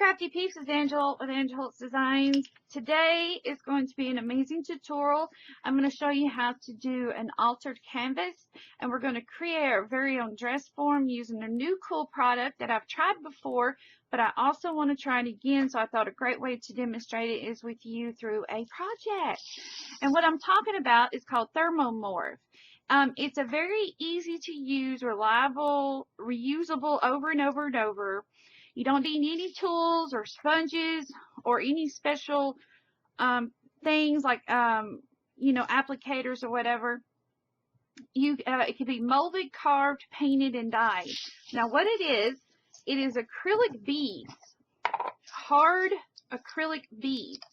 Crafty Peeps, is Angela with Angela Holt Designs. Today is going to be an amazing tutorial. I'm going to show you how to do an altered canvas, and we're going to create our very own dress form using a new cool product that I've tried before, but I also want to try it again, so I thought a great way to demonstrate it is with you through a project. And what I'm talking about is called Thermomorph. It's a very easy to use, reliable, reusable over and over and over. You don't need any tools or sponges or any special things like, applicators or whatever. It can be molded, carved, painted, and dyed. Now what it is acrylic beads, hard acrylic beads.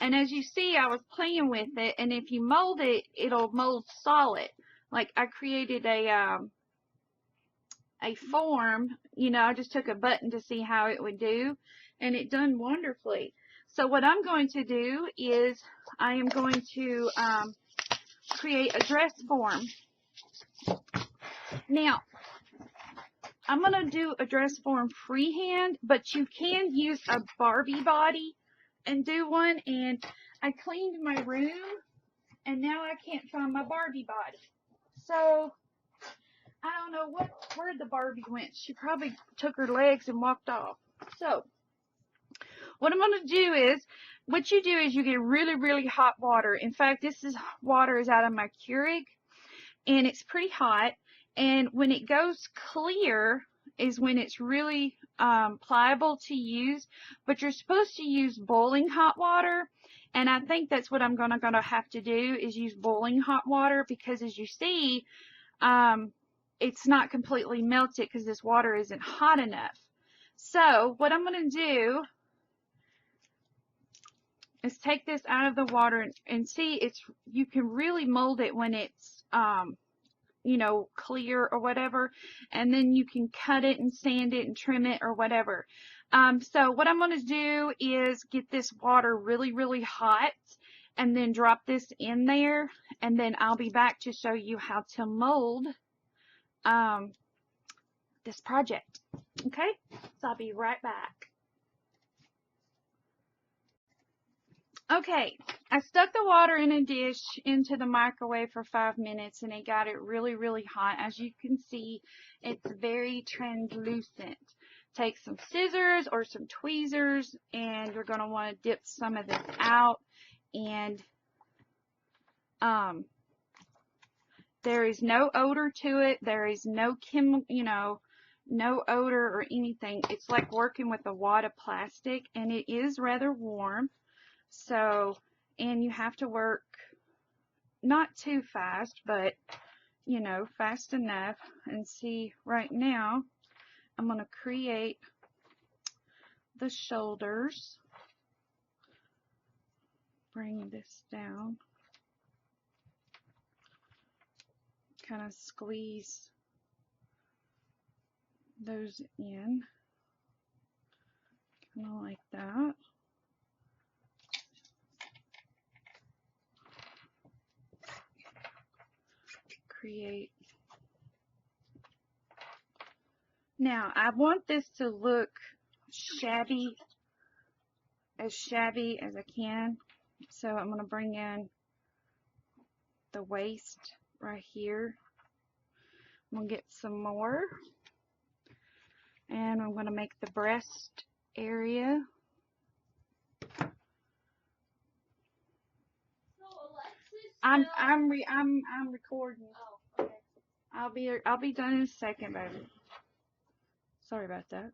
And as you see, I was playing with it, and if you mold it, it'll mold solid. Like I created a form, I just took a button to see how it would do, and it done wonderfully. So what I'm going to do is I am going to create a dress form. Now, I'm going to do a dress form freehand, but you can use a Barbie body and do one, and I cleaned my room, and now I can't find my Barbie body. So I don't know where the Barbie went. She probably took her legs and walked off. So what I'm going to do is, what you do is you get really, really hot water. In fact, water is out of my Keurig, and it's pretty hot. And when it goes clear is when it's really pliable to use. But you're supposed to use boiling hot water. And I think that's what I'm gonna have to do, is use boiling hot water, because as you see, it's not completely melted because this water isn't hot enough. So what I'm going to do is take this out of the water and see, you can really mold it when it's clear or whatever, and then you can cut it and sand it and trim it or whatever. So what I'm going to do is get this water really, really hot and then drop this in there, and then I'll be back to show you how to mold this project. Okay, so I'll be right back. Okay, I stuck the water in a dish into the microwave for 5 minutes, and it got it really, really hot. As you can see, it's very translucent. Take some scissors or some tweezers, and you're going to want to dip some of this out, and there is no odor to it. There is no no odor or anything. It's like working with a wad of plastic, and it is rather warm. So, and you have to work not too fast, but fast enough. And see, right now, I'm going to create the shoulders. Bring this down. Kind of squeeze those in, kind of like that. Create. Now I want this to look shabby as I can, so I'm going to bring in the waist right here. I'm going to get some more, and I'm going to make the breast area. I'm recording. Oh, okay. I'll be done in a second, baby. Sorry about that.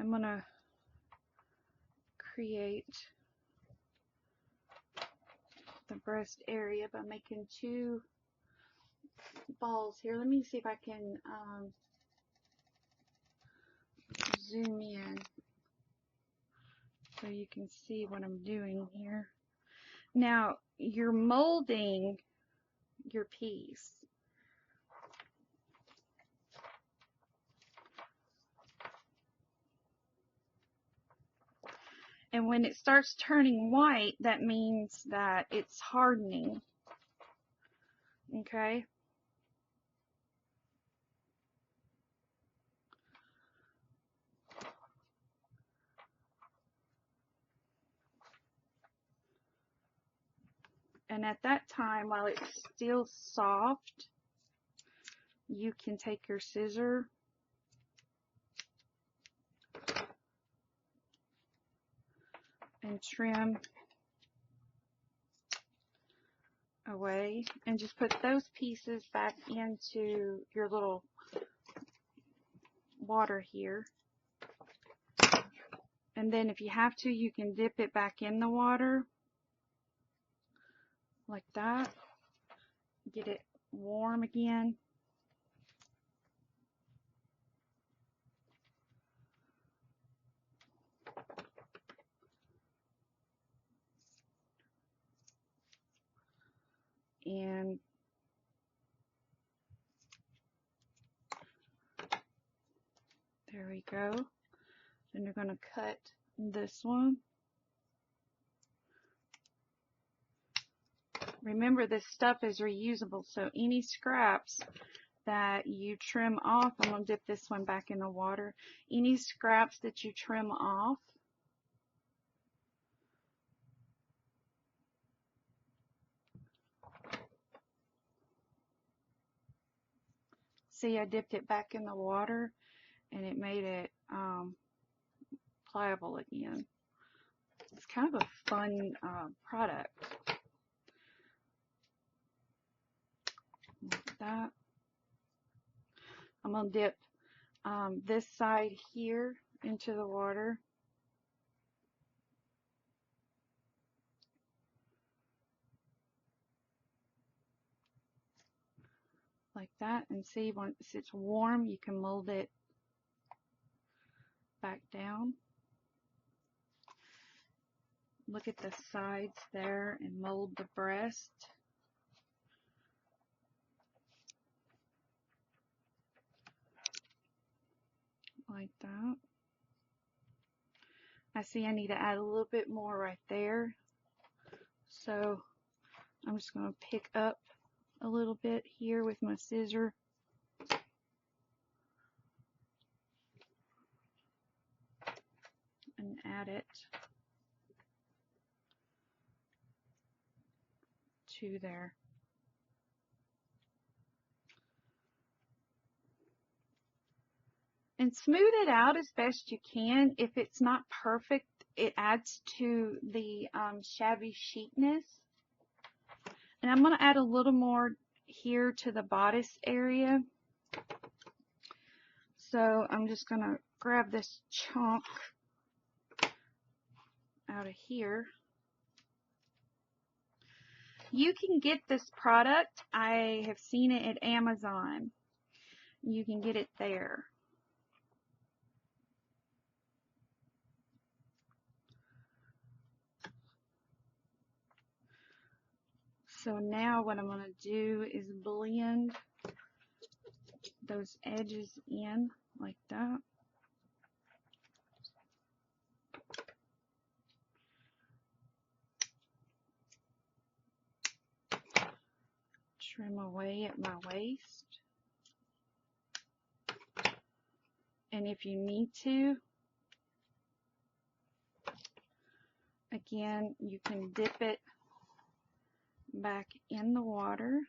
I'm going to create the breast area by making 2 balls here. Let me see if I can zoom in so you can see what I'm doing here. Now you're molding your piece. And when it starts turning white, that means that it's hardening. Okay? And at that time, while it's still soft, you can take your scissor and trim away and just put those pieces back into your little water here. And then if you have to, you can dip it back in the water like that. Get it warm again. And there we go. Then you're going to cut this one. Remember, this stuff is reusable, so any scraps that you trim off, I'm going to dip this one back in the water. Any scraps that you trim off, see, I dipped it back in the water and it made it pliable again. It's kind of a fun product. Like that. I'm going to dip this side here into the water. Like that, and see, once it's warm, you can mold it back down. Look at the sides there and mold the breast. Like that. I see I need to add a little bit more right there. So I'm just going to pick up a little bit here with my scissor. And add it to there. And smooth it out as best you can. If it's not perfect, it adds to the shabby chic-ness. And I'm going to add a little more here to the bodice area. So I'm just going to grab this chunk out of here. You can get this product. I have seen it at Amazon. You can get it there. So now what I'm going to do is blend those edges in like that. Trim away at my waist. And if you need to, again, you can dip it back in the water.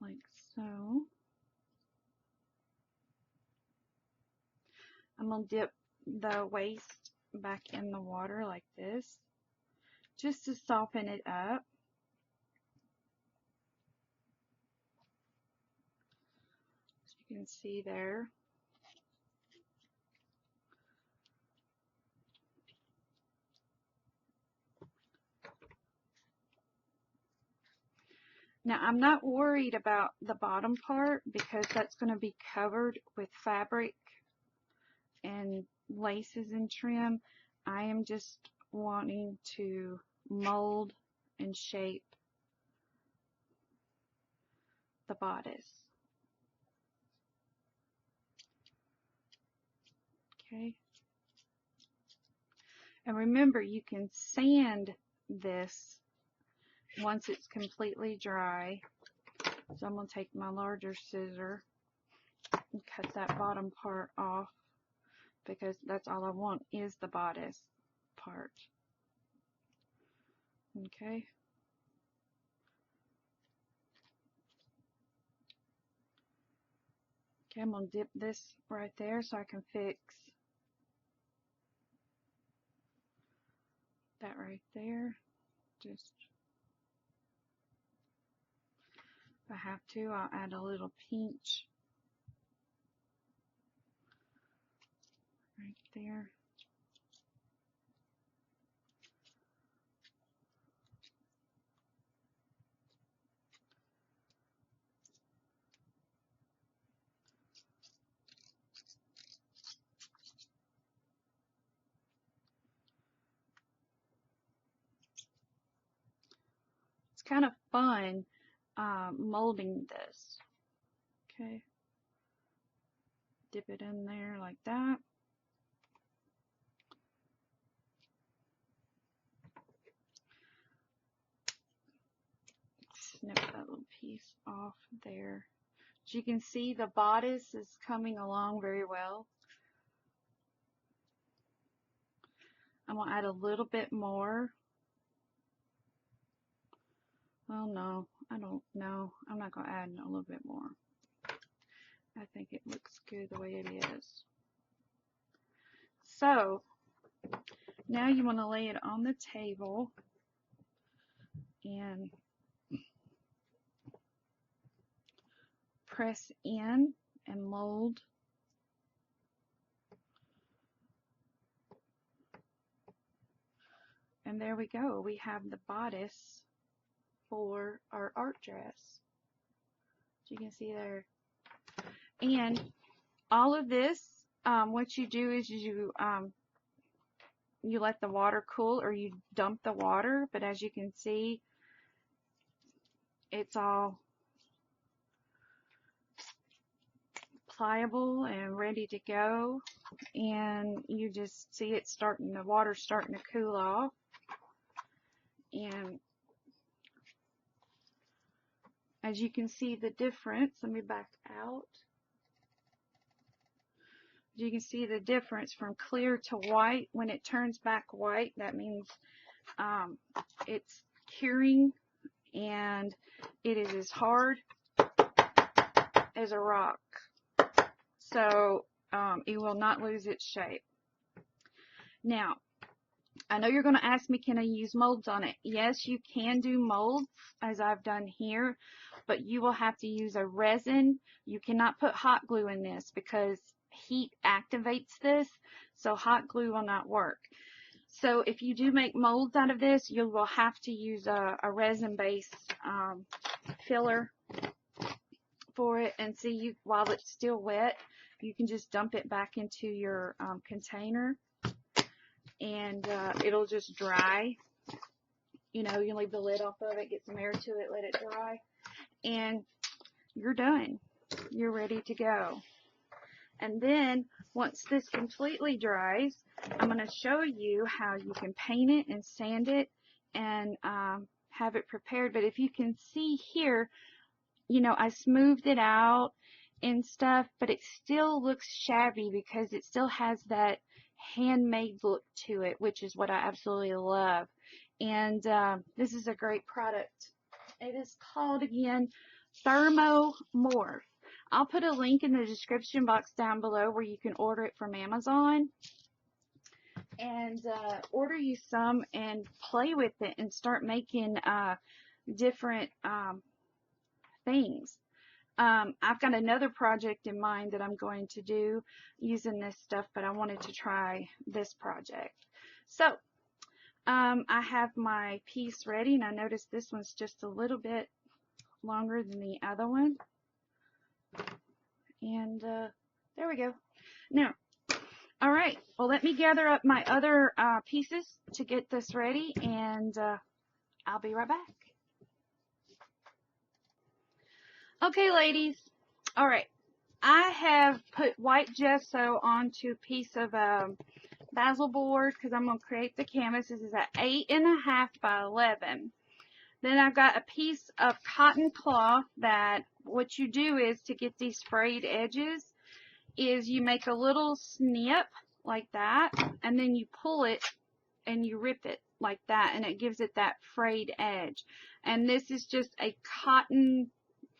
Like so. I'm going to dip the waist back in the water like this, just to soften it up. As you can see there. Now I'm not worried about the bottom part because that's going to be covered with fabric and laces and trim. I am just wanting to mold and shape the bodice. Okay. And remember, you can sand this once it's completely dry. So I'm going to take my larger scissor and cut that bottom part off. because that's all I want is the bodice part. Okay. Okay, I'm going to dip this right there so I can fix that right there. Just, if I have to, I'll add a little pinch right there. It's kind of fun molding this. Okay. Dip it in there like that. Snip that little piece off there. As you can see, the bodice is coming along very well. I'm going to add a little bit more. Well, no, I don't know. I'm not going to add a little bit more. I think it looks good the way it is. So, now you want to lay it on the table and press in and mold. And there we go. We have the bodice for our art dress. As you can see there. And all of this, what you do is you let the water cool, or you dump the water, but as you can see, it's all pliable and ready to go. And you just see it starting, the water's starting to cool off. And as you can see the difference, let me back out. You can see the difference from clear to white. When it turns back white, that means it's curing, and it is as hard as a rock. So it will not lose its shape. Now, I know you're going to ask me, can I use molds on it? Yes, you can do molds, as I've done here, but you will have to use a resin. You cannot put hot glue in this because heat activates this, so hot glue will not work. So if you do make molds out of this, you will have to use a resin-based filler for it. And see, while it's still wet, you can just dump it back into your container, and it'll just dry. You know, you leave the lid off of it, get some air to it, let it dry, and you're done. You're ready to go. And then once this completely dries, I'm going to show you how you can paint it and sand it and have it prepared. But if you can see here, you know, I smoothed it out and stuff, but it still looks shabby because it still has that handmade look to it, which is what I absolutely love. And this is a great product. It is called, again, Thermomorph. I'll put a link in the description box down below where you can order it from Amazon, and order you some and play with it and start making different things. I've got another project in mind that I'm going to do using this stuff, but I wanted to try this project. So I have my piece ready, and I noticed this one's just a little bit longer than the other one. And there we go. Now, all right, well, let me gather up my other pieces to get this ready, and I'll be right back. Okay, ladies. All right, I have put white gesso onto a piece of basil board because I'm going to create the canvas. This is at 8.5 by 11. Then I've got a piece of cotton cloth that what you do is, to get these frayed edges, is you make a little snip like that, and then you pull it and you rip it like that, and it gives it that frayed edge. And this is just a cotton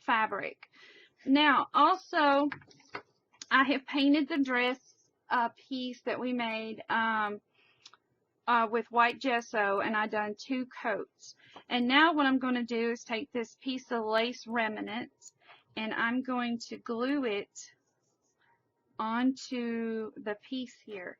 fabric. Now also I have painted the dress piece that we made with white gesso, and I done 2 coats. And now what I'm going to do is take this piece of lace remnant and I'm going to glue it onto the piece here.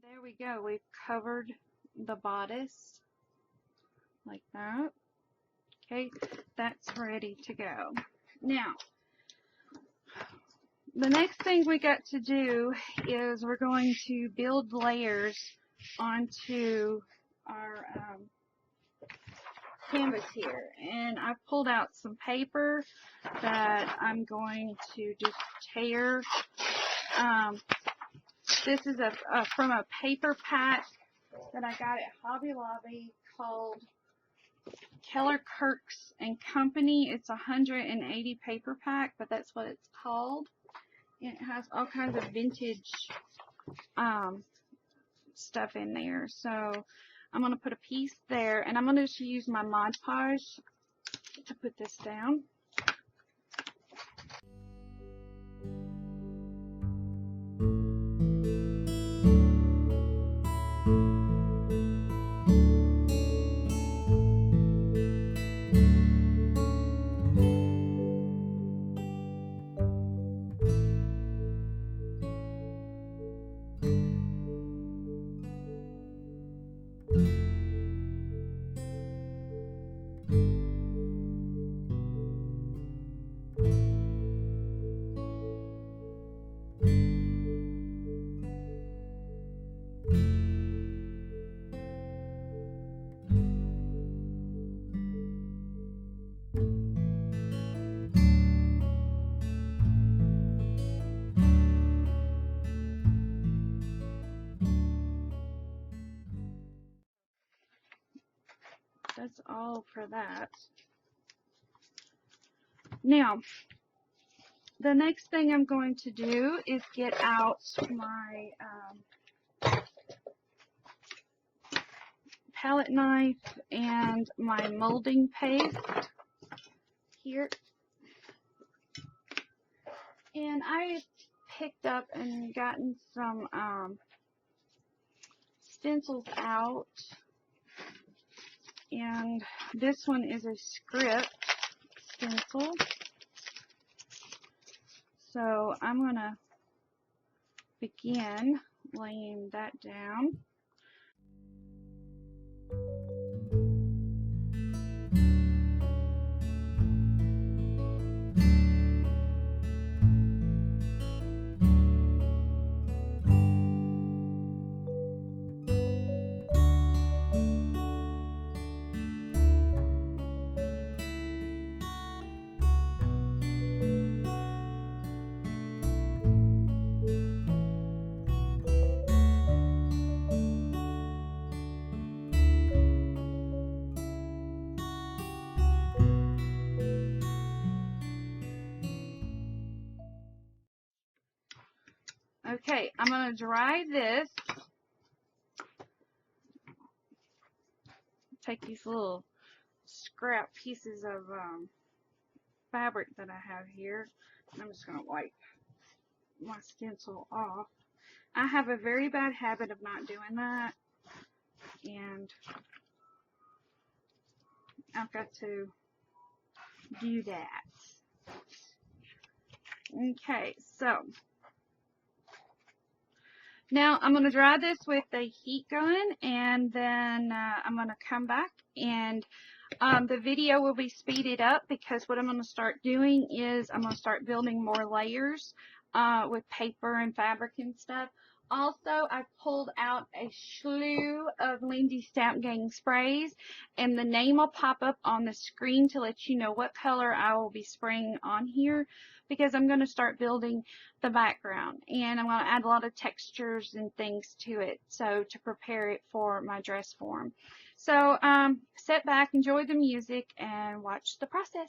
There we go. We've covered the bodice like that. Okay, that's ready to go. Now, the next thing we got to do is we're going to build layers onto our canvas here. And I pulled out some paper that I'm going to just tear. This is from a paper pack that I got at Hobby Lobby called Keller Kirks and Company. It's a 180 paper pack, but that's what it's called. And it has all kinds of vintage stuff in there. So I'm going to put a piece there, and I'm going to just use my Mod Podge to put this down. That's all for that. Now, the next thing I'm going to do is get out my palette knife and my molding paste here. And I picked up and gotten some stencils out. And this one is a script stencil. So I'm going to begin laying that down. Okay, I'm going to dry this. Take these little scrap pieces of fabric that I have here. And I'm just going to wipe my stencil off. I have a very bad habit of not doing that, and I've got to do that. Okay, so now I'm going to dry this with a heat gun, and then I'm going to come back, and the video will be speeded up because what I'm going to start doing is I'm going to start building more layers with paper and fabric and stuff. Also, I pulled out a slew of Lindy Stamp Gang sprays, and the name will pop up on the screen to let you know what color I will be spraying on here, because I'm going to start building the background, and I'm going to add a lot of textures and things to it, so to prepare it for my dress form. So sit back, enjoy the music, and watch the process.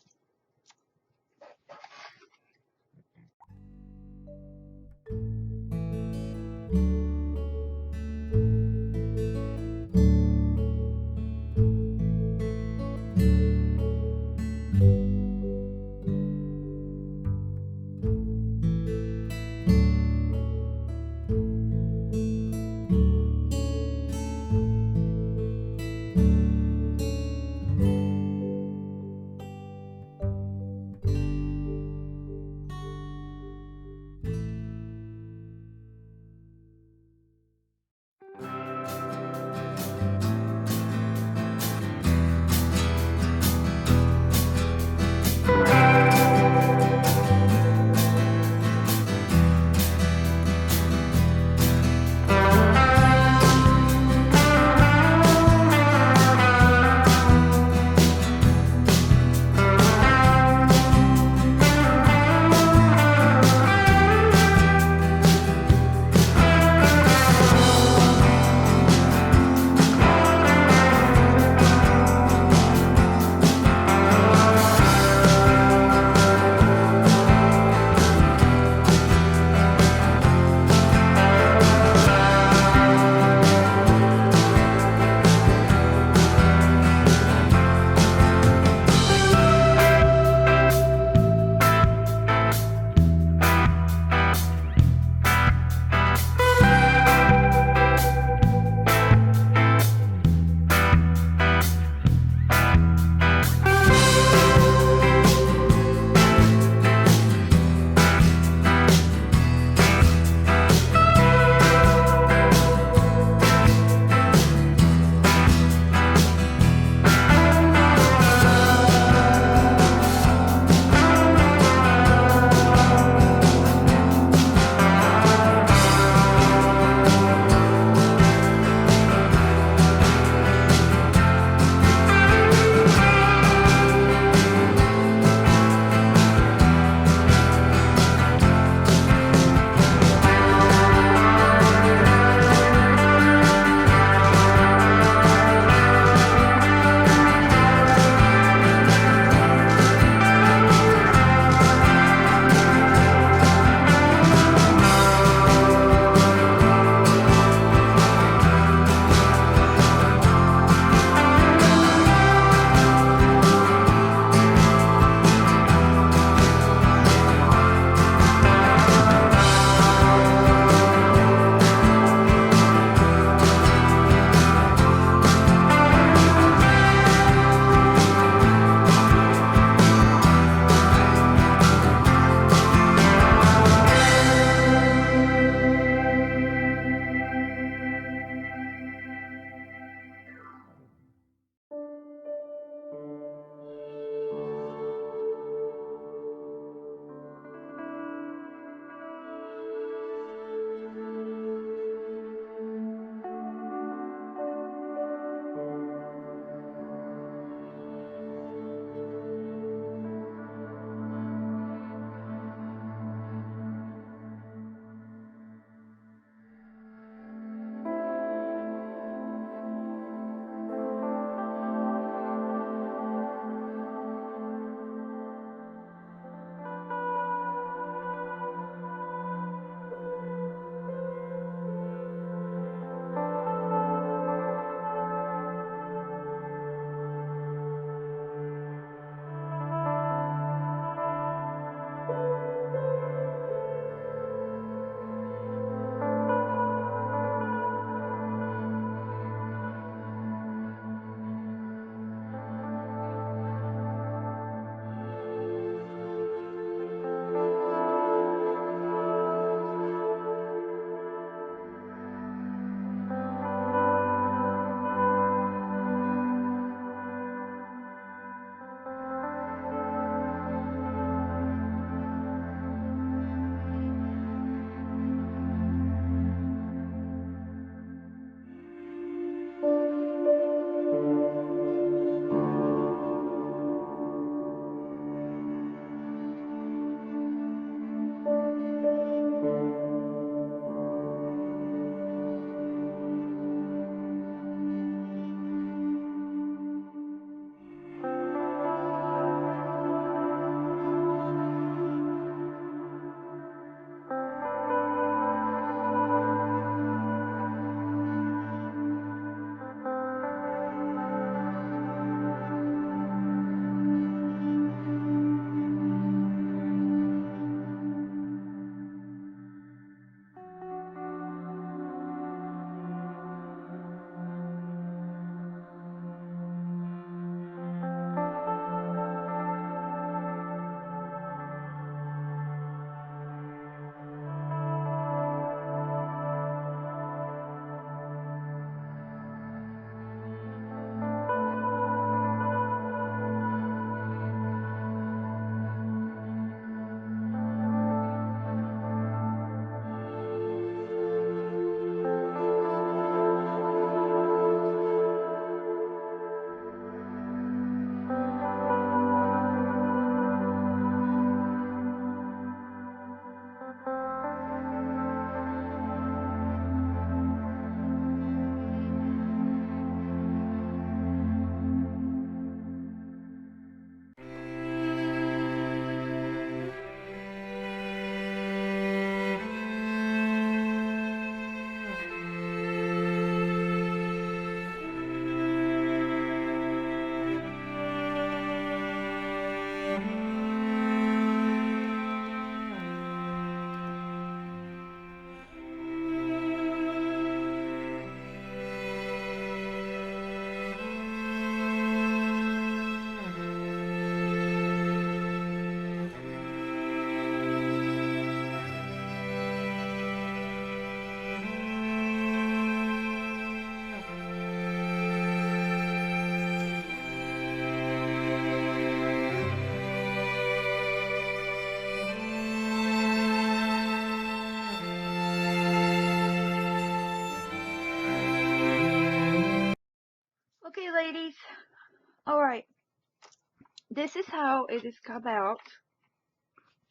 this is how it has come out.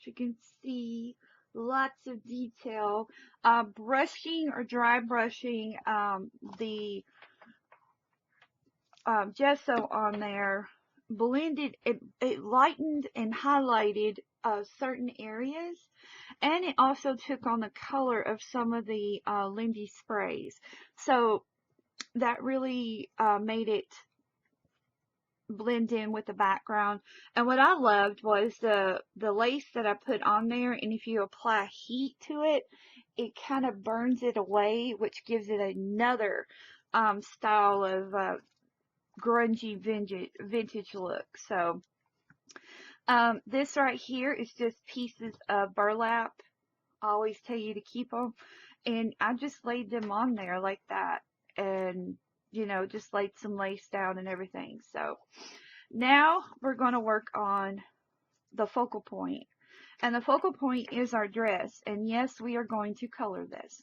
As you can see, lots of detail. Brushing or dry brushing the gesso on there blended it lightened and highlighted certain areas, and it also took on the color of some of the Lindy sprays, so that really made it blend in with the background. And what I loved was the lace that I put on there, and if you apply heat to it, it kind of burns it away, which gives it another style of grungy vintage look. So this right here is just pieces of burlap. I always tell you to keep them, and I just laid them on there like that, and just laid some lace down and everything. So now we're going to work on the focal point, and the focal point is our dress. And yes, we are going to color this.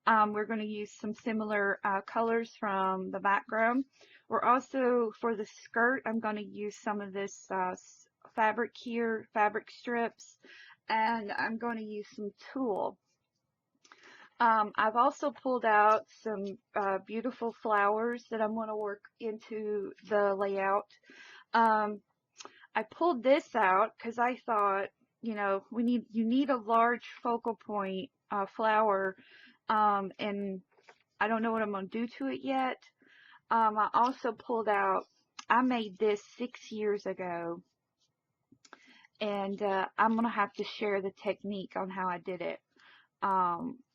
We're going to use some similar colors from the background. We're also, for the skirt, I'm going to use some of this fabric here, fabric strips, and I'm going to use some tulle. I've also pulled out some beautiful flowers that I'm going to work into the layout. I pulled this out because I thought, you need a large focal point flower, and I don't know what I'm going to do to it yet. I also pulled out, I made this 6 years ago, and I'm going to have to share the technique on how I did it.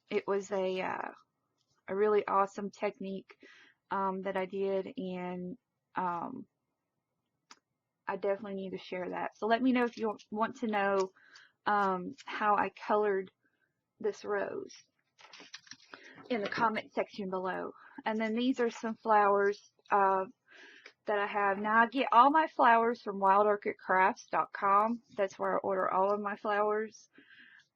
It was a really awesome technique that I did, and I definitely need to share that. So let me know if you want to know how I colored this rose in the comment section below. And then these are some flowers that I have. Now I get all my flowers from wildorchidcrafts.com. That's where I order all of my flowers.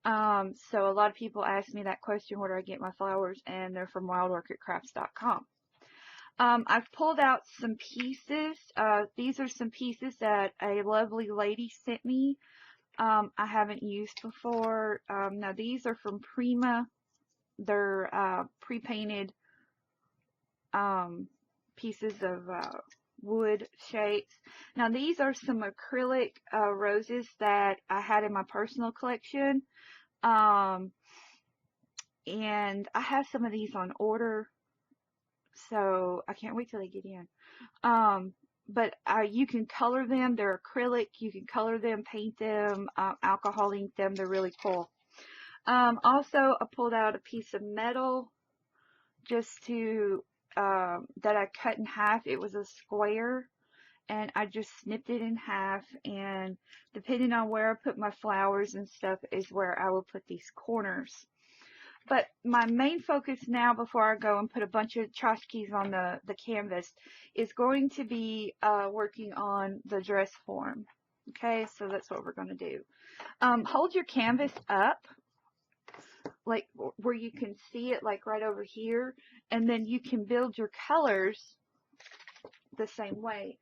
So a lot of people ask me that question, where do I get my flowers? And they're from wildorchidcrafts.com. I've pulled out some pieces. These are some pieces that a lovely lady sent me. I haven't used before. Now these are from Prima. They're pre-painted pieces of wood shapes. Now these are some acrylic roses that I had in my personal collection. And I have some of these on order, so I can't wait till they get in. But you can color them. They're acrylic. You can color them, paint them, alcohol ink them. They're really cool. Also, I pulled out a piece of metal just to that I cut in half. It was a square, and I just snipped it in half, and depending on where I put my flowers and stuff is where I will put these corners. But my main focus now, before I go and put a bunch of tchotchkes on the canvas, is going to be working on the dress form. Okay, so that's what we're going to do. Hold your canvas up, like where you can see it, like right over here, and then you can build your colors the same way.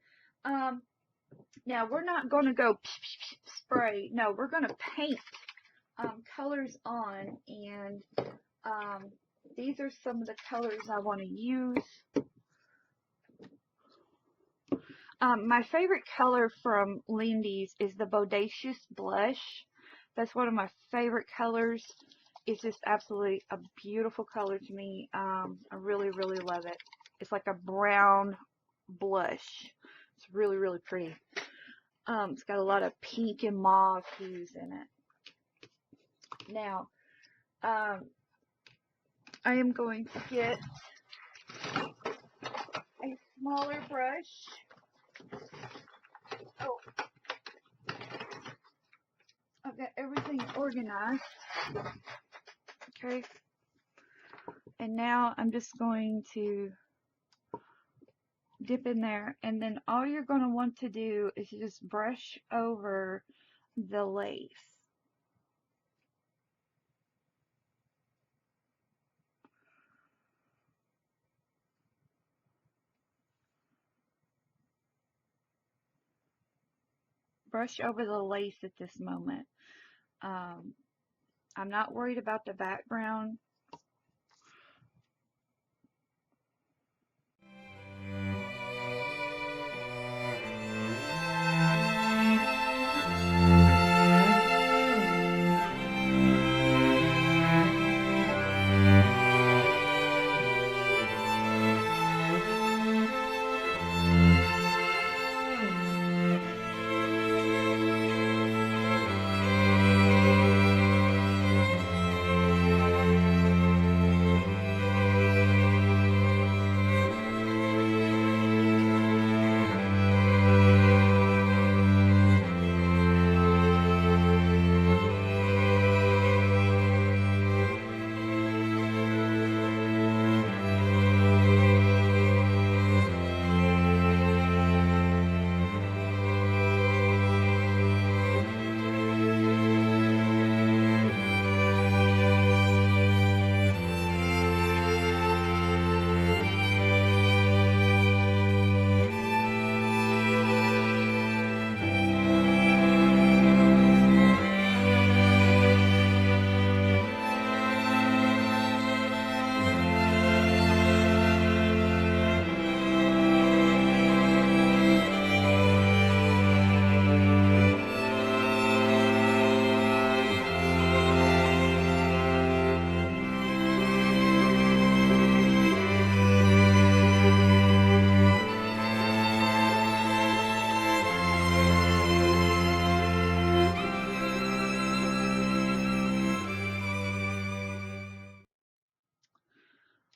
Now we're not going to go spray. No, we're going to paint colors on, and these are some of the colors I want to use. My favorite color from Lindy's is the Bodacious Blush. That's one of my favorite colors. It's just absolutely a beautiful color to me. I really, really love it. It's like a brown blush. It's really, really pretty. It's got a lot of pink and mauve hues in it. Now, I am going to get a smaller brush. Oh, I've got everything organized. Okay. And now I'm just going to dip in there, and then all you're going to want to do is just brush over the lace. brush over the lace at this moment. I'm not worried about the background.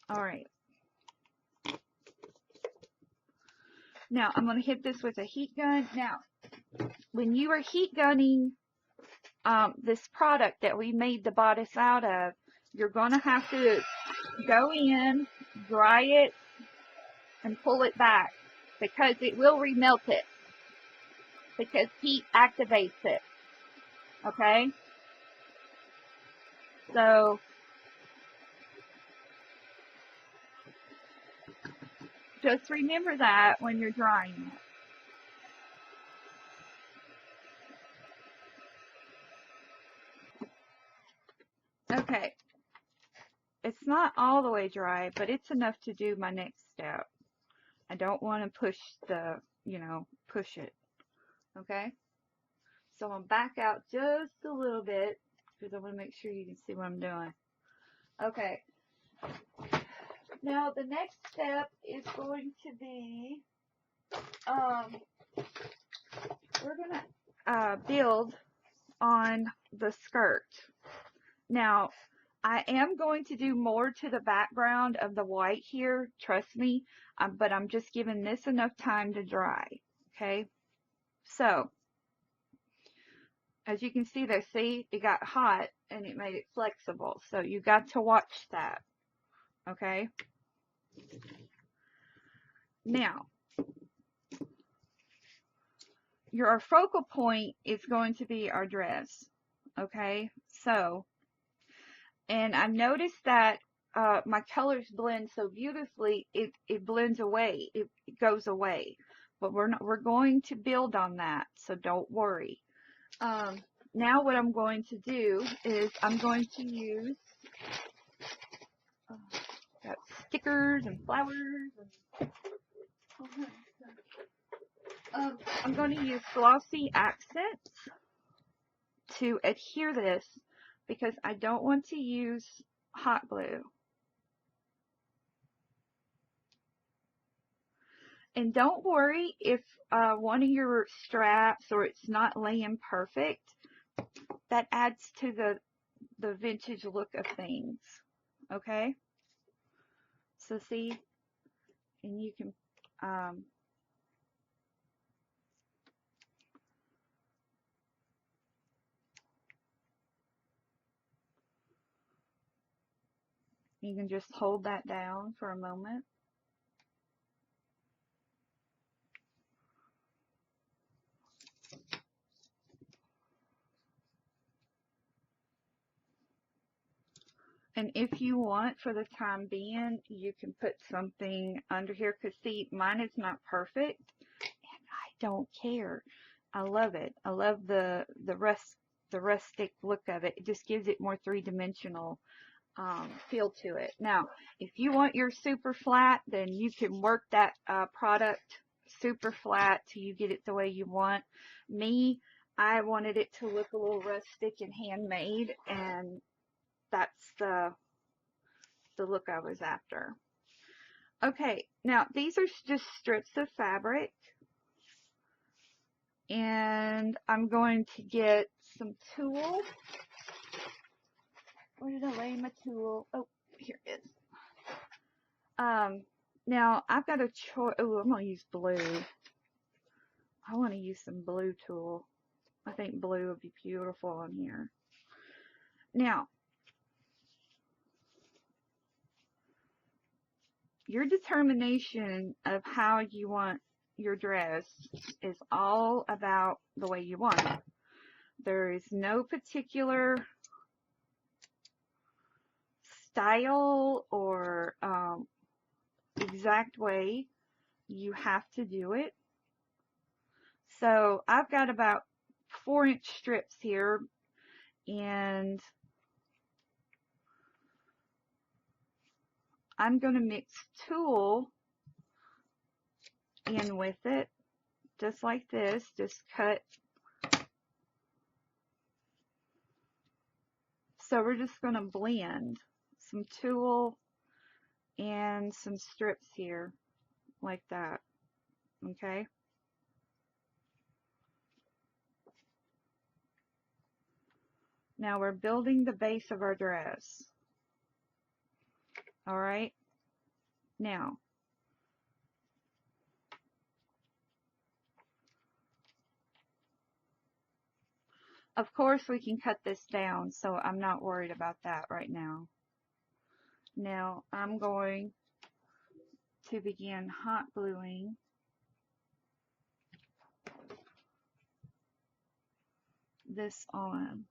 All right. Now I'm going to hit this with a heat gun. Now, when you are heat gunning this product that we made the bodice out of, you're going to have to go in, dry it, and pull it back because it will remelt it because heat activates it. Okay? So, just remember that when you're drying it. Okay. It's not all the way dry, but it's enough to do my next step. I don't want to push the, push it. Okay? So I'm going to back out just a little bit because I want to make sure you can see what I'm doing. Okay. Now the next step is going to be, we're going to build on the skirt. Now, I am going to do more to the background of the white here, trust me, but I'm just giving this enough time to dry, okay? So, as you can see there, see, it got hot and it made it flexible, so you got to watch that, okay? Now, our focal point is going to be our dress, okay? So, and I've noticed that my colors blend so beautifully, it blends away, it goes away. But we're going to build on that, so don't worry. Now what I'm going to do is I'm going to use got stickers and flowers and I'm going to use glossy accents to adhere this because I don't want to use hot glue. And don't worry if one of your straps or it's not laying perfect. That adds to the vintage look of things. Okay? So see, and you can just hold that down for a moment. And if you want, for the time being, you can put something under here. Because, see, mine is not perfect. And I don't care. I love it. I love the rustic look of it. It just gives it more three-dimensional feel to it. Now, if you want your super flat, then you can work that product super flat till you get it the way you want. Me, I wanted it to look a little rustic and handmade, and that's the look I was after. Okay, now these are just strips of fabric, and I'm going to get some tulle. Where did I lay my tulle? Oh, here it is. Now I've got a choice. Oh, I'm gonna use blue. I want to use some blue tulle. I think blue would be beautiful on here. Now, your determination of how you want your dress is all about the way you want it. There is no particular style or exact way you have to do it. So I've got about 4-inch strips here, and I'm going to mix tulle in with it, just like this. Just cut. So we're just going to blend some tulle and some strips here, like that. Okay. Now we're building the base of our dress. All right. Now, of course we can cut this down, so I'm not worried about that right now. Now I'm going to begin hot gluing this on.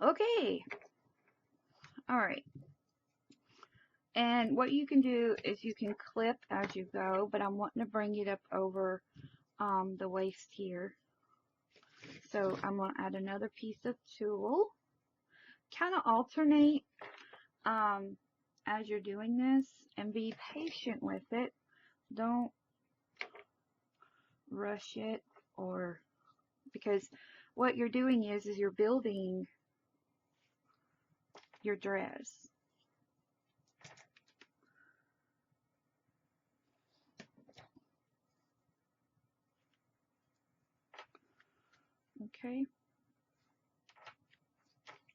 Okay. All right. And what you can do is you can clip as you go, but I'm wanting to bring it up over the waist here. So I'm going to add another piece of tulle. Kind of alternate as you're doing this, and be patient with it. Don't rush it, or because what you're doing is you're building your dress. Okay.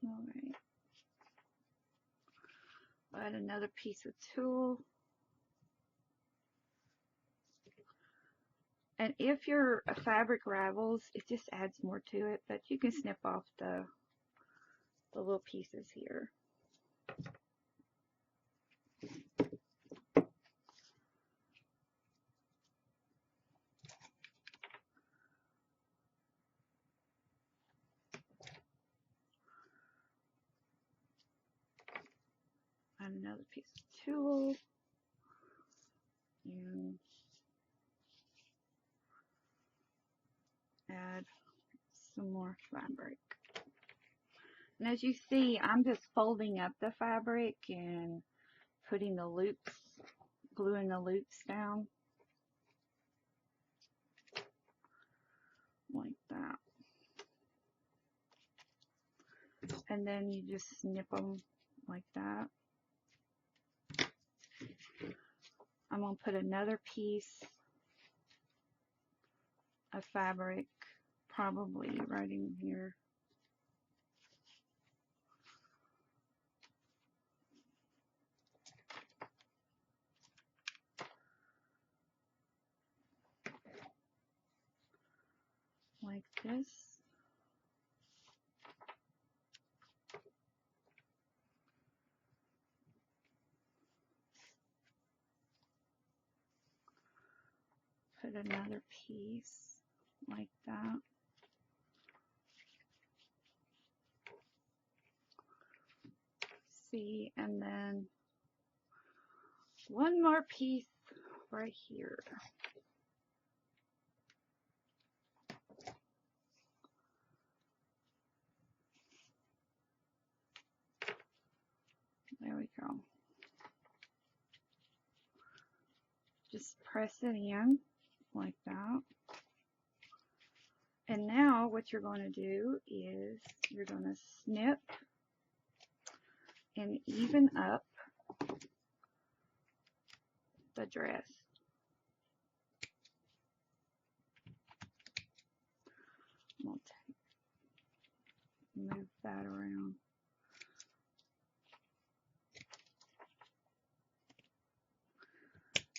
All right. Add another piece of tulle. And if your fabric ravels, it just adds more to it, but you can snip off the little pieces here. Add another piece of tulle. And add some more fabric. And as you see, I'm just folding up the fabric and putting the loops, gluing the loops down like that. And then you just snip them like that. I'm going to put another piece of fabric probably right in here. Like this. Put another piece like that. See, and then one more piece right here. There we go. Just press it in like that. And now what you're going to do is you're going to snip and even up the dress. I'm going to move that around.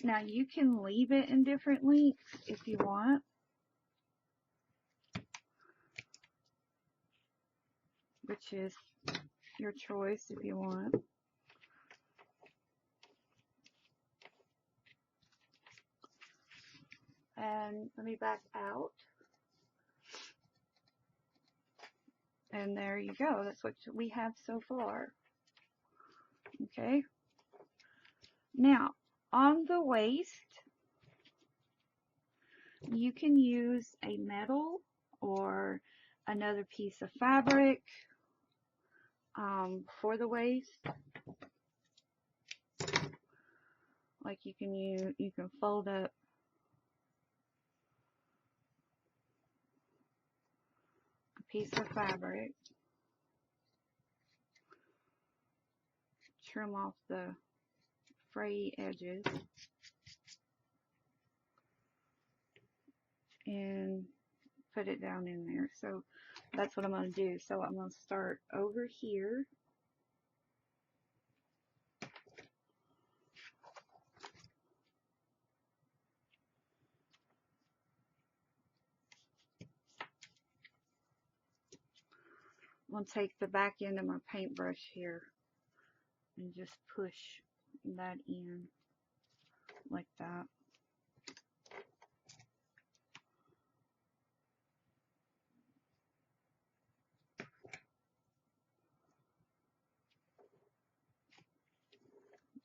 Now you can leave it in different lengths if you want. Which is your choice if you want. And let me back out. And there you go. That's what we have so far. Okay. Now, on the waist, you can use a metal or another piece of fabric for the waist. Like you can fold up a piece of fabric, trim off the fray edges, and put it down in there. So that's what I'm going to do. So I'm going to start over here. I'm going to take the back end of my paintbrush here and just push that in like that.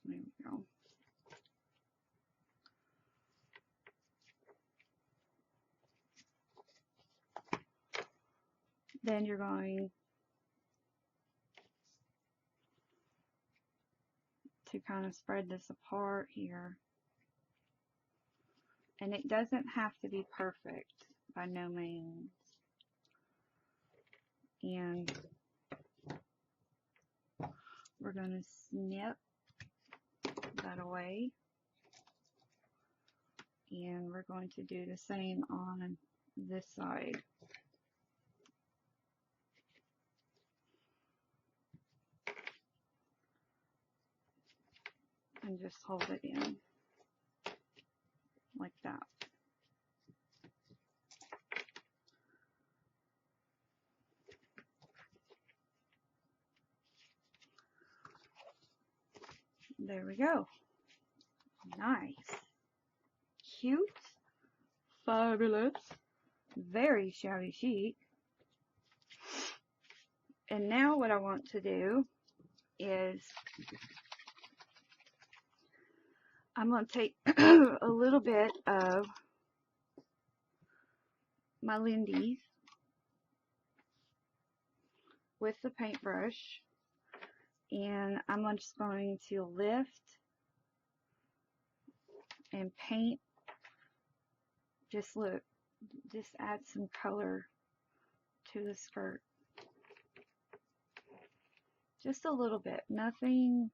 There we go. Then you're going to kind of spread this apart here. And it doesn't have to be perfect by no means. And we're going to snip that away. And we're going to do the same on this side. and just hold it in like that. There we go. Nice. Cute. Fabulous. Very shabby chic. And now what I want to do is I'm going to take a little bit of my Lindy's with the paintbrush, and I'm just going to lift and paint. Just look, just add some color to the skirt. Just a little bit, nothing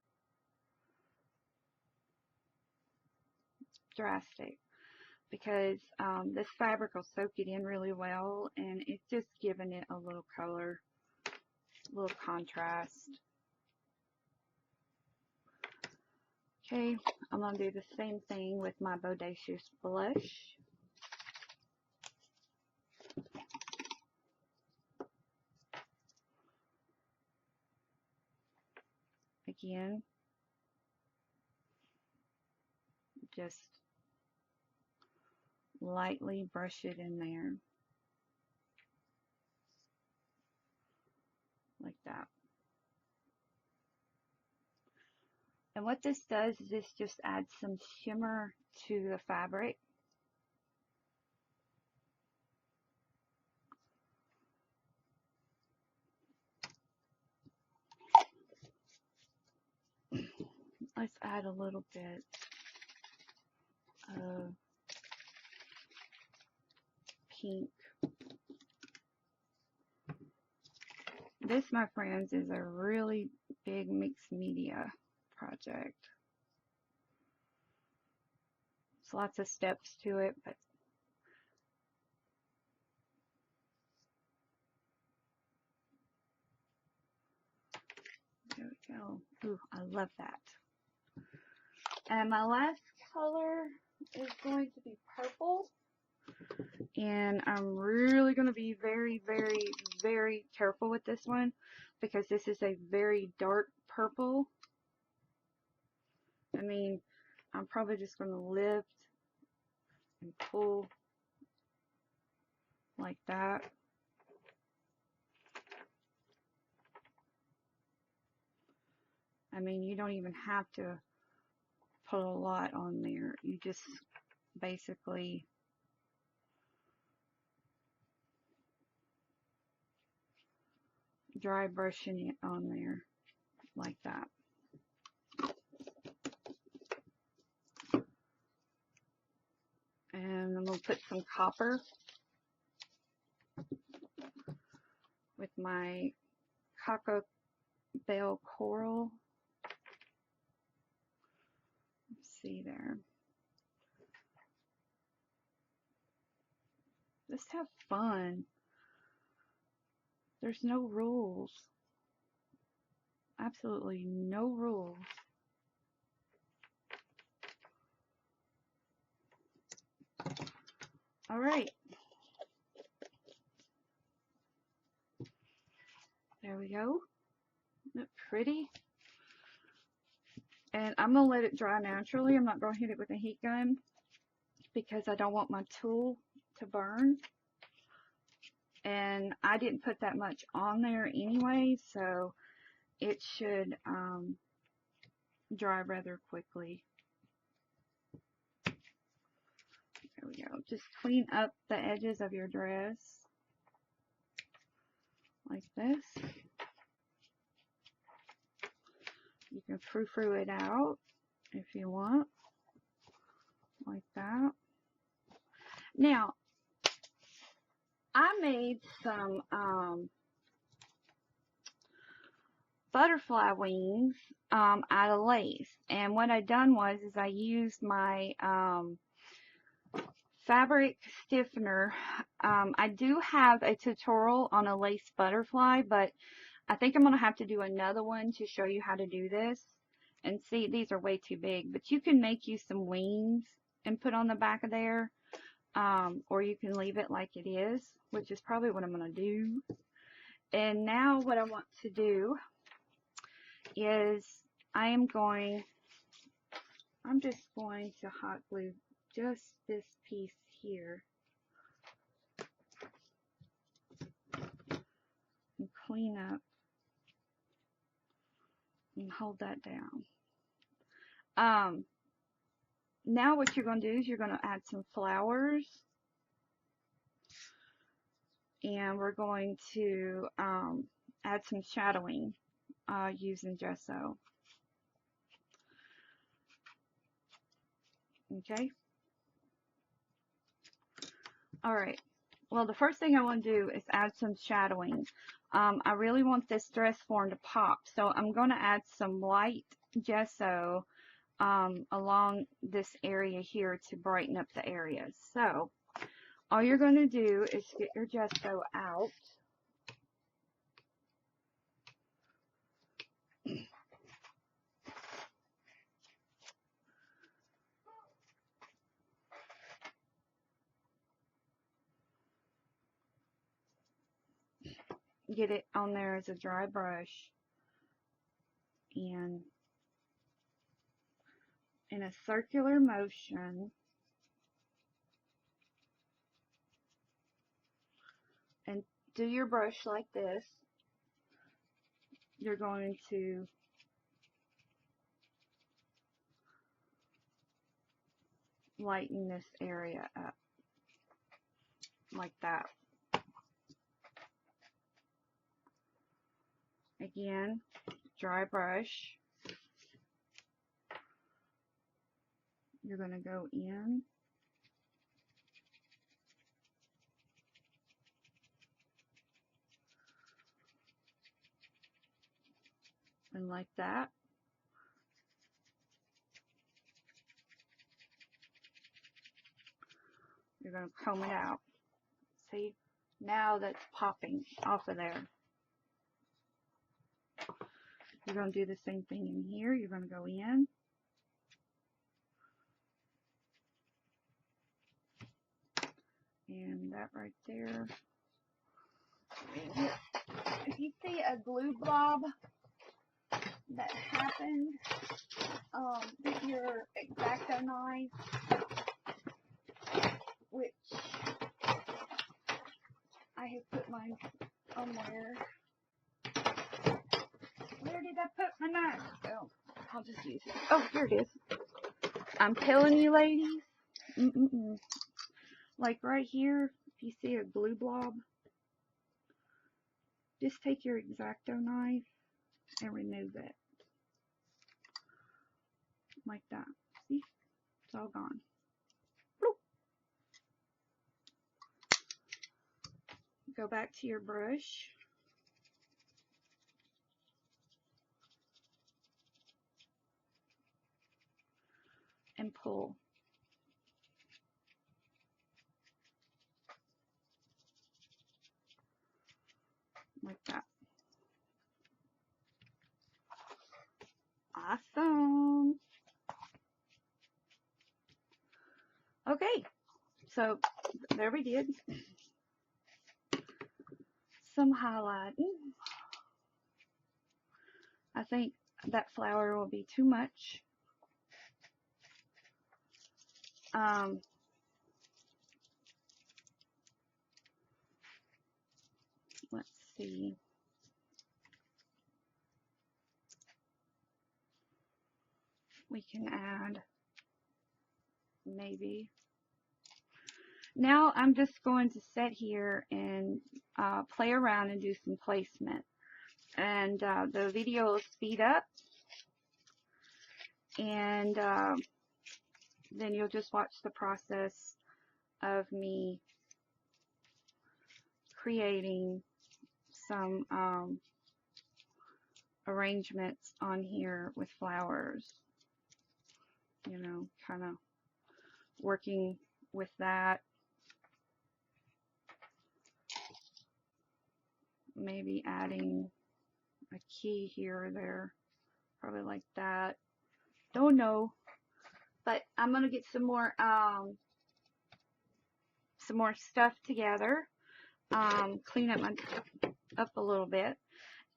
drastic, because this fabric will soak it in really well, and it's just giving it a little color, a little contrast. Okay, I'm going to do the same thing with my Bodacious blush. Again, just lightly brush it in there, like that. And what this does is this just adds some shimmer to the fabric. Let's add a little bit of pink. This, my friends, is a really big mixed media project. There's lots of steps to it, but there we go. Ooh, I love that. And my last color is going to be purple. And I'm really going to be very, very, very careful with this one, because this is a very dark purple. I mean, I'm probably just going to lift and pull like that. I mean, you don't even have to put a lot on there. You just basically dry brushing it on there like that. And I'm going to put some copper with my Cockebells Coral. Let's see there. Just have fun. There's no rules. Absolutely no rules. All right. There we go. Isn't it pretty? And I'm going to let it dry naturally. I'm not going to hit it with a heat gun because I don't want my tool to burn. And I didn't put that much on there anyway, so it should dry rather quickly. There we go. Just clean up the edges of your dress like this. You can frou-frou it out if you want, like that. Now, I made some butterfly wings out of lace, and what I done was I used my fabric stiffener. I do have a tutorial on a lace butterfly, but I think I'm going to have to do another one to show you how to do this. And see, these are way too big, but you can make you some wings and put on the back of there, or you can leave it like it is, which is probably what I'm going to do. And now what I want to do is I'm just going to hot glue just this piece here and clean up and hold that down. Now what you're going to do is you're going to add some flowers, and we're going to add some shadowing using gesso. Okay. All right. Well, the first thing I want to do is add some shadowing. I really want this dress form to pop, so I'm going to add some light gesso along this area here to brighten up the areas. So all you're going to do is get your gesso out. Get it on there as a dry brush, and in a circular motion, and do your brush like this. You're going to lighten this area up like that. Again, dry brush. You're going to go in and like that. You're going to comb it out. See, now that's popping off of there. You're going to do the same thing in here. You're going to go in. And that right there. If you see a glue blob that happened, get your X-Acto knife, which I have put mine somewhere. Where did I put my knife? Oh, I'll just use it. Oh, here it is. I'm telling you, ladies. Like right here, if you see a glue blob, just take your X-Acto knife and remove it. Like that. See? It's all gone. Bloop. Go back to your brush. And pull. Like that. Awesome. Okay, so there we did some highlighting. I think that flower will be too much. Let's see. We can add maybe. Now I'm just going to sit here and play around and do some placement. And the video will speed up. And then you'll just watch the process of me creating some arrangements on here with flowers. You know, kind of working with that. Maybe adding a key here or there, probably like that. Don't know. But I'm gonna get some more stuff together. Clean up up a little bit,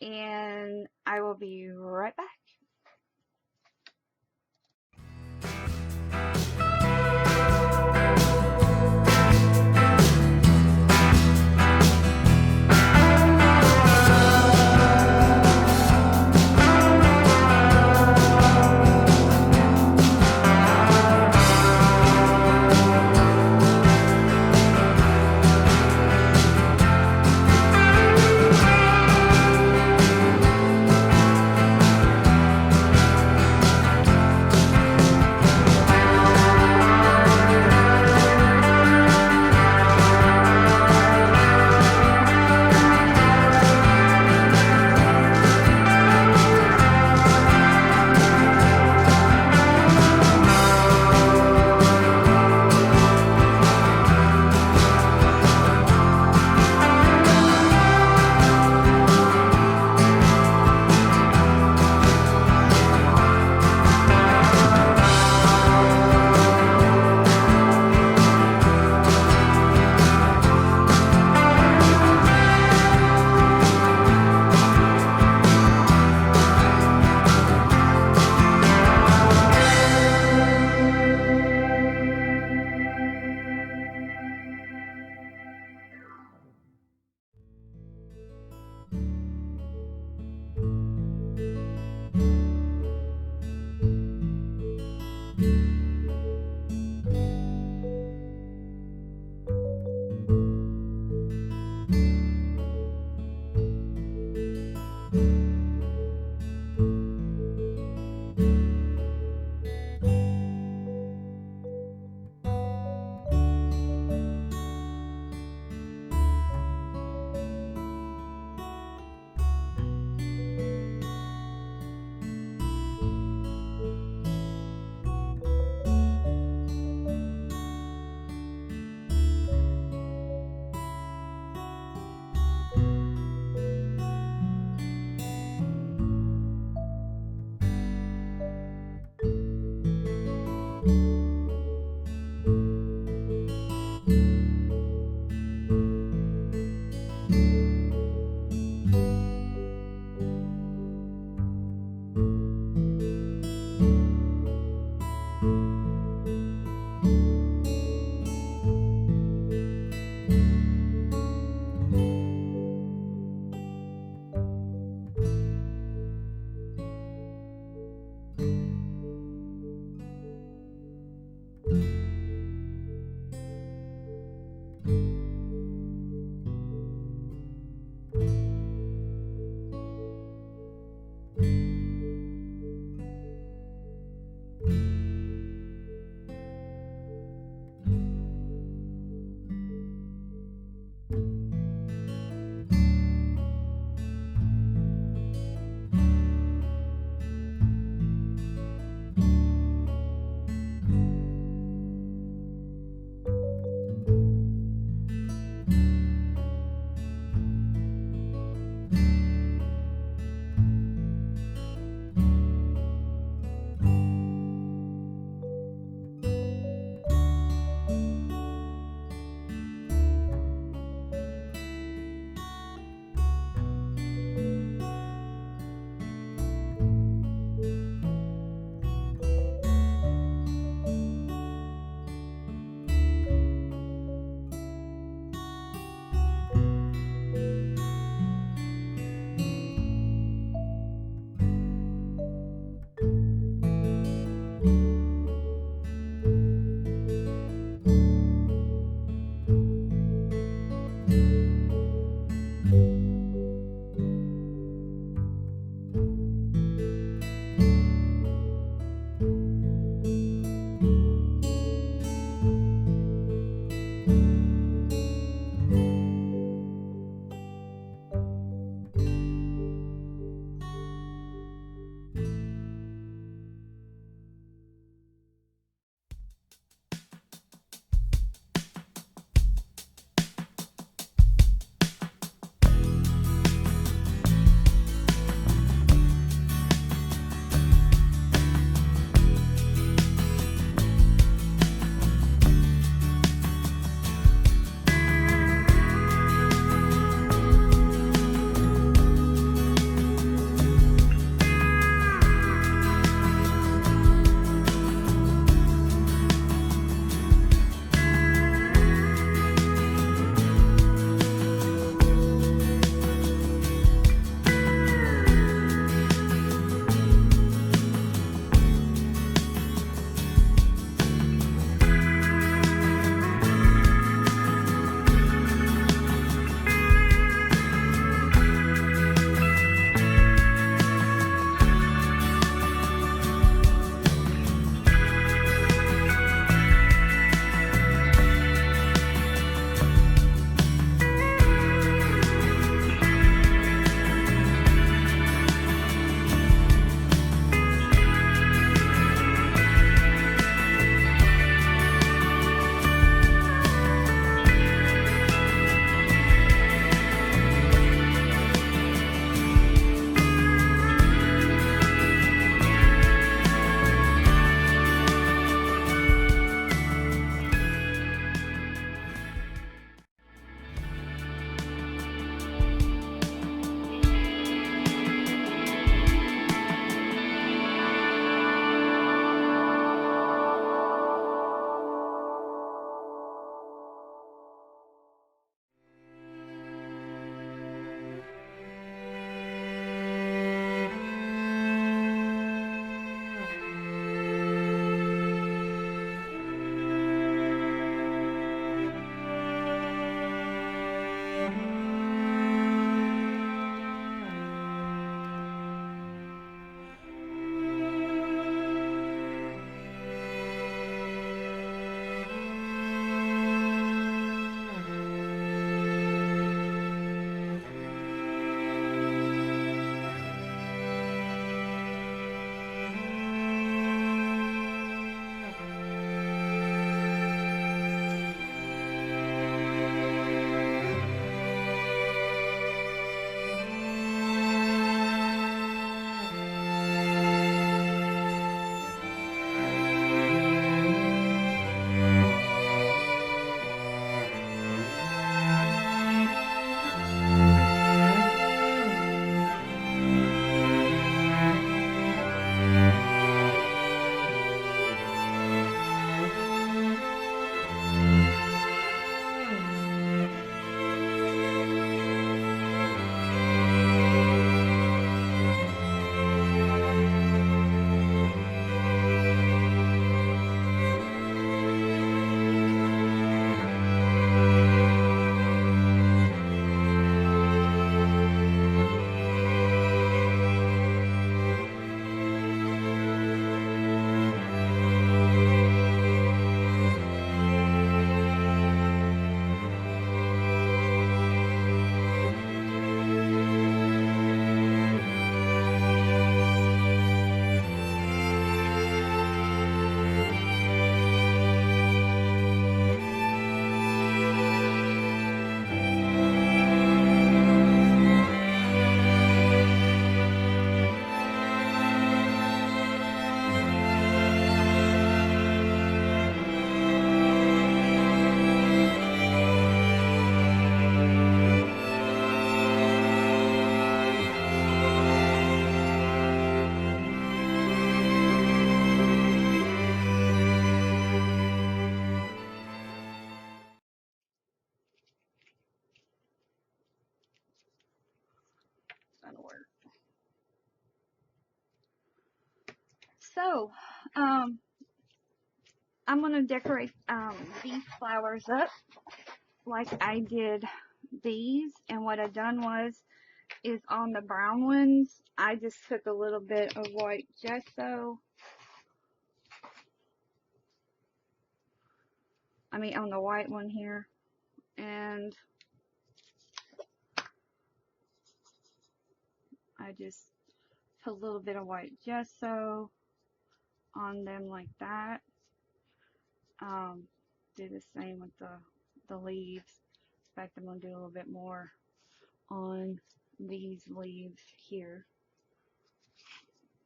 and I will be right back. gonna work. So, I'm gonna decorate these flowers up like I did these, and what I done is on the brown ones, I just took a little bit of white gesso. I mean, on the white one here, and I just put a little bit of white gesso on them like that. Do the same with the leaves. In fact, I'm going to do a little bit more on these leaves here,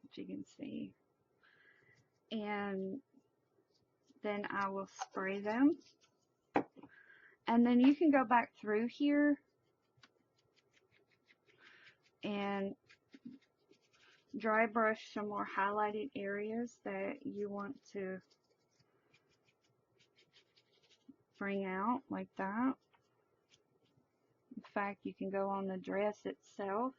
which you can see. And then I will spray them. And then you can go back through here and dry brush some more highlighted areas that you want to bring out like that. In fact, you can go on the dress itself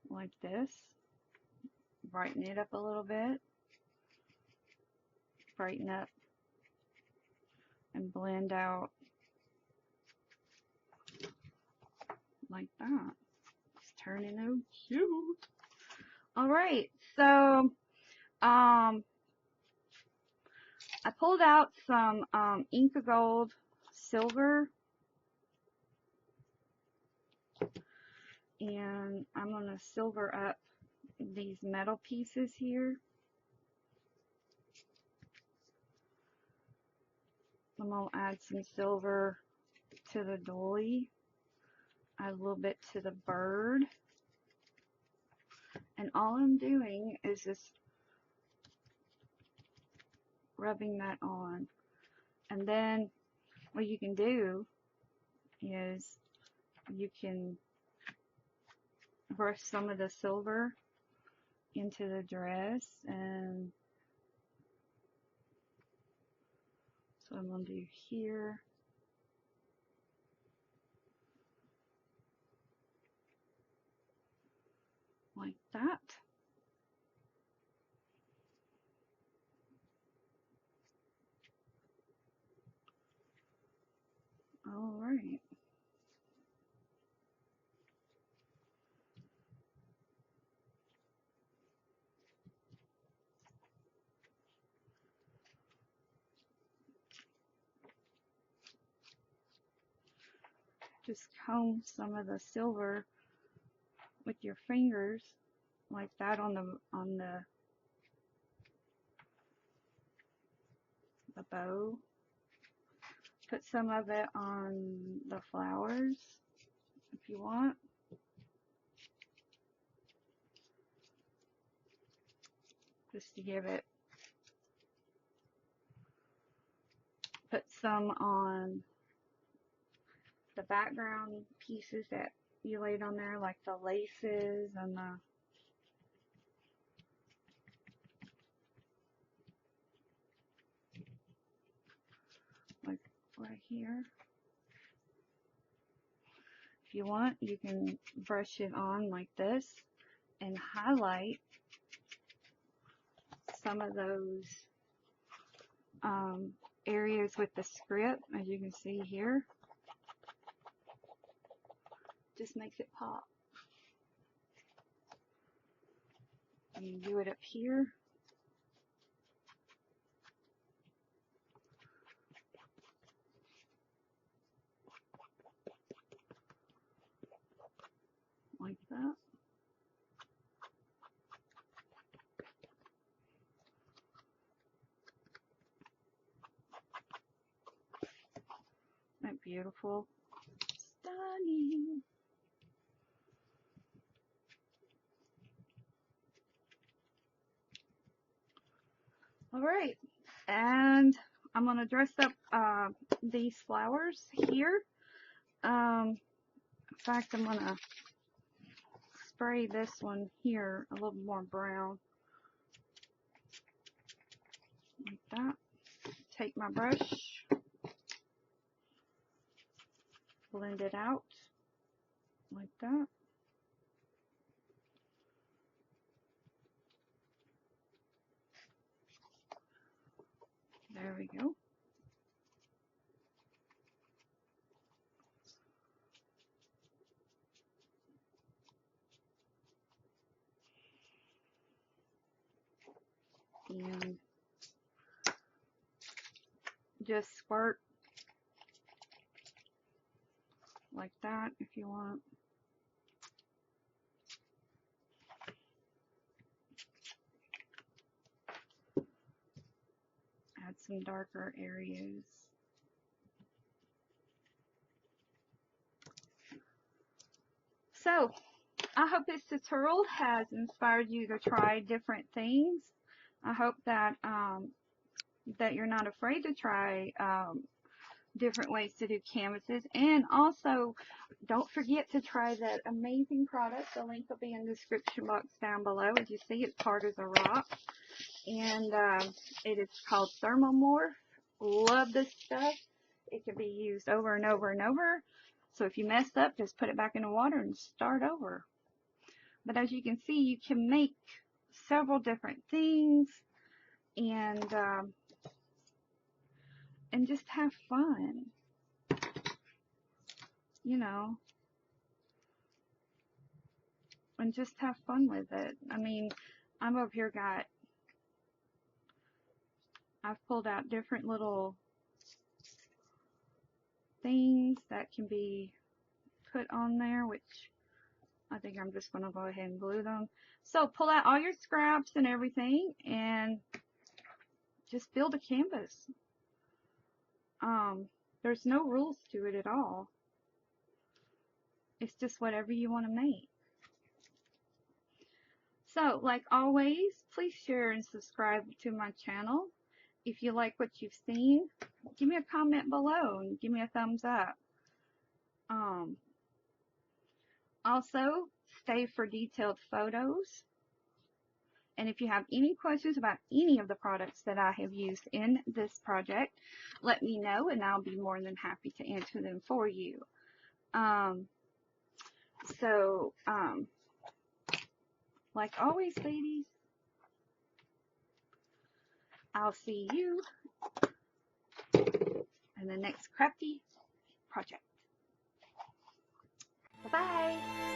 like this, brighten it up a little bit, brighten up and blend out like that. It's turning out cute. Alright, so I pulled out some Inca Gold silver, and I'm going to silver up these metal pieces here. I'm going to add some silver to the dolly, add a little bit to the bird, and all I'm doing is just rubbing that on. And then what you can do is you can brush some of the silver into the dress, and so I'm going to do here. Like that. Alright. Just comb some of the silver with your fingers like that on the bow. Put some of it on the flowers if you want. Just to give it. Put some on the background pieces that you laid on there, like the laces and the like right here. If you want, you can brush it on like this and highlight some of those areas with the script, as you can see here. Just makes it pop. You can do it up here. Like that. Isn't that beautiful? Stunning. Alright, and I'm going to dress up these flowers here. In fact, I'm going to spray this one here a little more brown. Like that. Take my brush, blend it out. like that. There we go. And just squirt like that if you want. Add some darker areas. So, I hope this tutorial has inspired you to try different things. I hope that that you're not afraid to try different ways to do canvases, and also don't forget to try that amazing product. The link will be in the description box down below. As you see, it's hard as a rock, and it is called Thermomorph. Love this stuff. It can be used over and over and over. So if you mess up, just put it back in the water and start over. But as you can see, you can make several different things and just have fun, you know, and just have fun with it. I mean, I'm over here I've pulled out different little things that can be put on there, which I think I'm just going to go ahead and glue them. So pull out all your scraps and everything and just build a canvas. There's no rules to it at all. It's just whatever you want to make. So, like always, please share and subscribe to my channel. If you like what you've seen, give me a comment below and give me a thumbs up. Also, stay for detailed photos. And if you have any questions about any of the products that I have used in this project, let me know and I'll be more than happy to answer them for you. Like always, ladies, I'll see you in the next crafty project. Bye-bye.